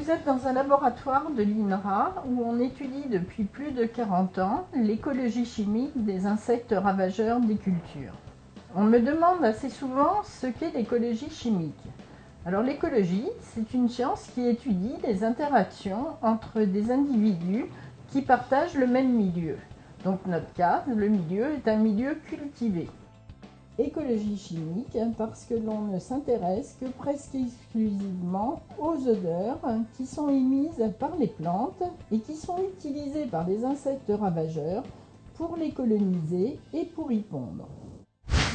Vous êtes dans un laboratoire de l'INRA où on étudie depuis plus de 40 ans l'écologie chimique des insectes ravageurs des cultures. On me demande assez souvent ce qu'est l'écologie chimique. Alors l'écologie, c'est une science qui étudie les interactions entre des individus qui partagent le même milieu. Donc notre cas, le milieu est un milieu cultivé. Écologie chimique parce que l'on ne s'intéresse que presque exclusivement aux odeurs qui sont émises par les plantes et qui sont utilisées par les insectes ravageurs pour les coloniser et pour y pondre.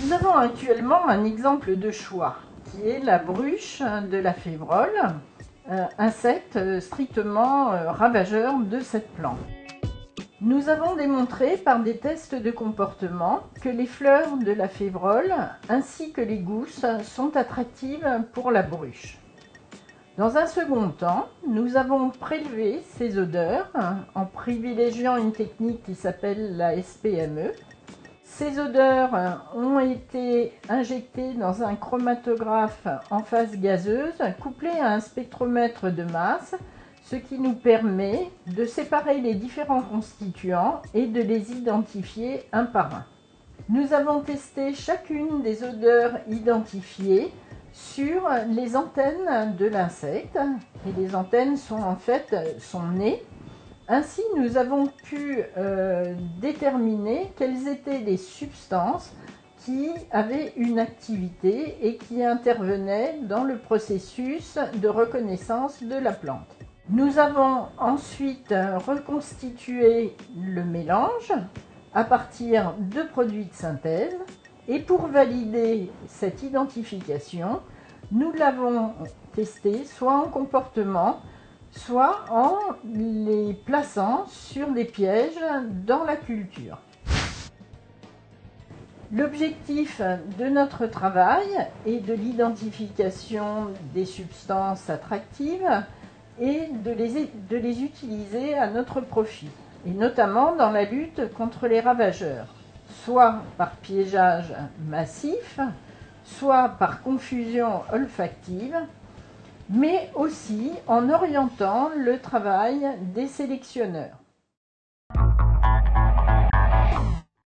Nous avons actuellement un exemple de choix qui est la bruche de la févrole, insecte strictement ravageur de cette plante. Nous avons démontré par des tests de comportement que les fleurs de la févrole ainsi que les gousses sont attractives pour la bruche. Dans un second temps, nous avons prélevé ces odeurs en privilégiant une technique qui s'appelle la SPME. Ces odeurs ont été injectées dans un chromatographe en phase gazeuse couplé à un spectromètre de masse, ce qui nous permet de séparer les différents constituants et de les identifier un par un. Nous avons testé chacune des odeurs identifiées sur les antennes de l'insecte, et les antennes sont en fait son nez. Ainsi, nous avons pu déterminer quelles étaient les substances qui avaient une activité et qui intervenaient dans le processus de reconnaissance de la plante. Nous avons ensuite reconstitué le mélange à partir de produits de synthèse et pour valider cette identification, nous l'avons testé soit en comportement, soit en les plaçant sur des pièges dans la culture. L'objectif de notre travail est de l'identification des substances attractives et de les utiliser à notre profit, et notamment dans la lutte contre les ravageurs, soit par piégeage massif, soit par confusion olfactive, mais aussi en orientant le travail des sélectionneurs.